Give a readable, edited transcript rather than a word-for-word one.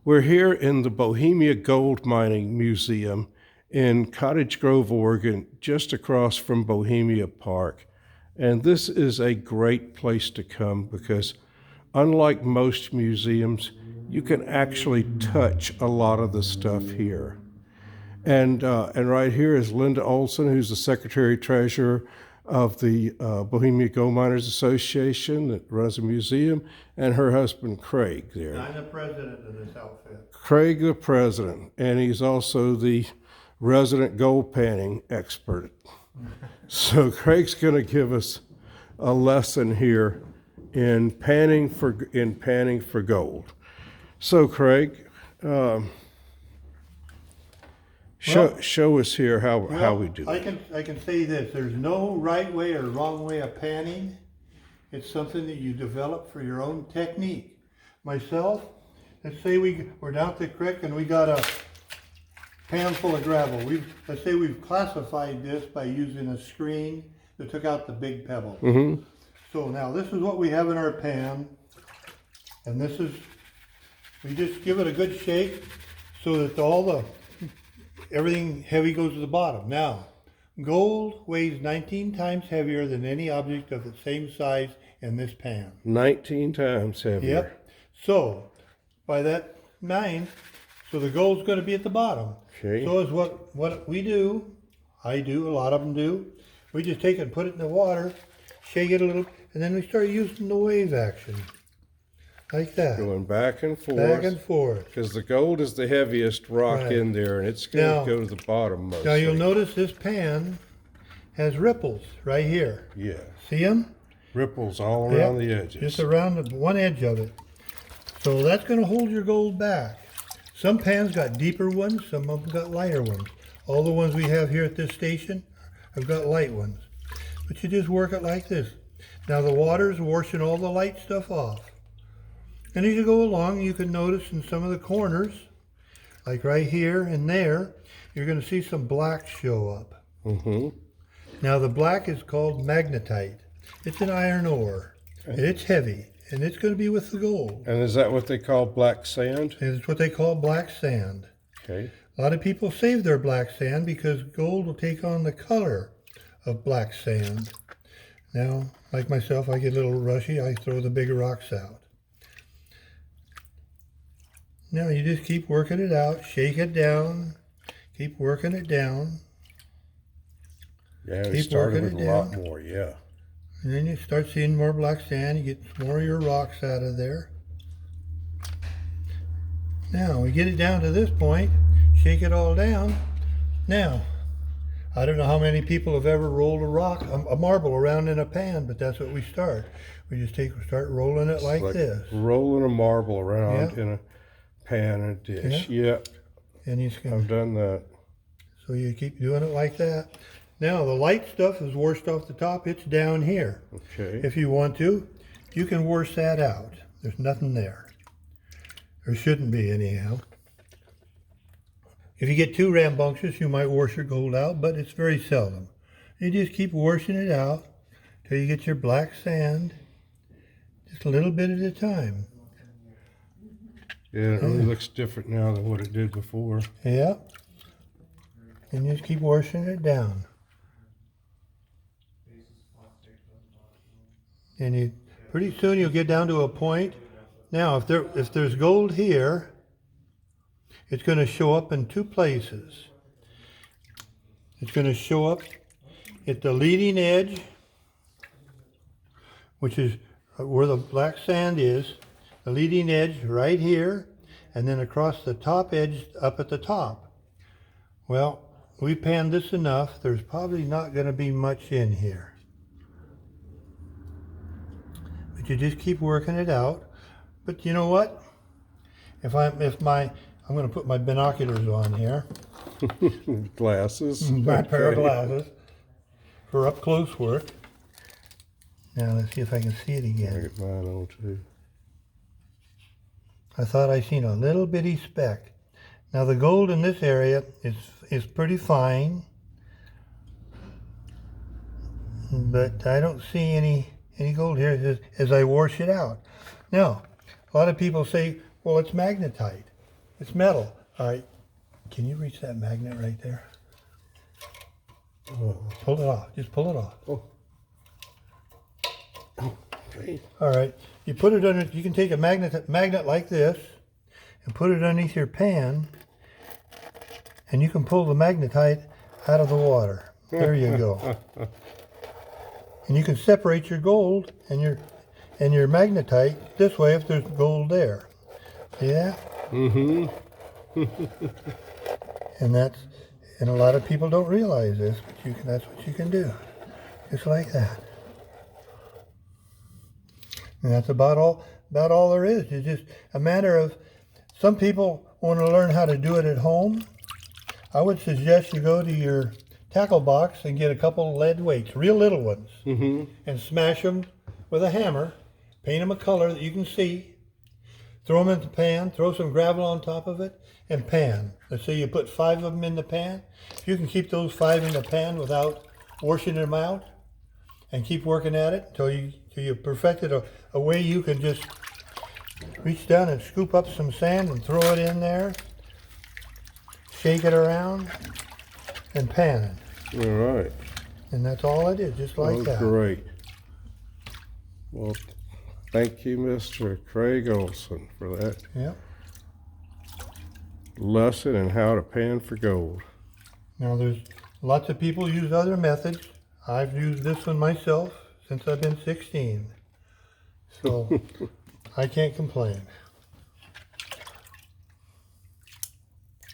We're here in the Bohemia Gold Mining Museum in Cottage Grove, Oregon, just across from Bohemia Park. And this is a great place to come because unlike most museums, you can actually touch a lot of the stuff here. And right here is Linda Olson, who's the Secretary-Treasurer of the Bohemia Gold Miners Association that runs the museum, and her husband, Craig, there. I'm the president of this outfit. Craig, the president, and he's also the resident gold panning expert. So Craig's going to give us a lesson here in panning for gold. So Craig, show us here how we do it. I can say this: there's no right way or wrong way of panning. It's something that you develop for your own technique. Myself, let's say we're down at the creek and we got a pan full of gravel. Let's say we've classified this by using a screen that took out the big pebble. Mm-hmm. So now this is what we have in our pan, and this is, we just give it a good shake so that everything heavy goes to the bottom. Now, gold weighs 19 times heavier than any object of the same size in this pan. 19 times heavier. Yep. So, by that 9, so the gold's going to be at the bottom. Okay. So is what we do, I do, a lot of them do. We just take it and put it in the water, shake it a little, and then we start using the wave action. Like that. Going back and forth. Back and forth. Because the gold is the heaviest rock in there, and it's going to go to the bottom mostly. Now you'll notice this pan has ripples right here. Yeah. See them? Ripples all around the edges. Just around one edge of it. So that's going to hold your gold back. Some pans got deeper ones, some of them got lighter ones. All the ones we have here at this station have got light ones. But you just work it like this. Now the water's washing all the light stuff off. And as you go along, you can notice in some of the corners, like right here and there, you're going to see some black show up. Mm-hmm. Now the black is called magnetite. It's an iron ore, and it's heavy, and it's going to be with the gold. And is that what they call black sand? And it's what they call black sand. Okay. A lot of people save their black sand because gold will take on the color of black sand. Now, like myself, I get a little rushy. I throw the bigger rocks out. Now you just keep working it out, shake it down, keep working it down. Yeah, we started with a lot more, yeah. And then you start seeing more black sand, you get more of your rocks out of there. Now we get it down to this point, shake it all down. Now, I don't know how many people have ever rolled a marble around in a pan, but that's what we start. We just start rolling it like this. Rolling a marble around in a pan and dish. Yeah. And I've done that. So you keep doing it like that. Now the light stuff is washed off the top. It's down here. Okay. If you want to, you can wash that out. There's nothing there. There shouldn't be anyhow. If you get too rambunctious, you might wash your gold out, but it's very seldom. You just keep washing it out till you get your black sand, just a little bit at a time. Yeah, it really looks different now than what it did before. Yeah. And you just keep washing it down. And pretty soon you'll get down to a point. Now, if there's gold here, it's going to show up in two places. It's going to show up at the leading edge, which is where the black sand is. The leading edge right here, and then across the top edge up at the top. Well, we panned this enough, there's probably not going to be much in here. But you just keep working it out. But you know what? I'm going to put my binoculars on here. Glasses. My pair of glasses for up close work. Now let's see if I can see it again. I get mine on too. I thought I seen a little bitty speck. Now the gold in this area is pretty fine, but I don't see any gold here as I wash it out. Now, a lot of people say, well, it's magnetite. It's metal. All right. Can you reach that magnet right there? Oh, Pull it off. Just pull it off. oh. Okay. All right. You put it under. You can take a magnet like this and put it underneath your pan, and you can pull the magnetite out of the water. There you go. And you can separate your gold and your magnetite this way if there's gold there. See that? Mm-hmm. And a lot of people don't realize this, but that's what you can do. Just like that. And that's about all there is. It's just a matter of, some people want to learn how to do it at home. I would suggest you go to your tackle box and get a couple of lead weights, real little ones, and smash them with a hammer, paint them a color that you can see, throw them in the pan, throw some gravel on top of it, and pan. Let's say you put 5 of them in the pan. If you can keep those 5 in the pan without washing them out, and keep working at it until you perfected a way you can just reach down and scoop up some sand and throw it in there, shake it around, and pan it. All right. And that's all it is, just like that. Great. Well, thank you, Mr. Craig Olson, for that Yep. lesson in how to pan for gold. Now there's lots of people use other methods. I've used this one myself since I've been 16. So I can't complain.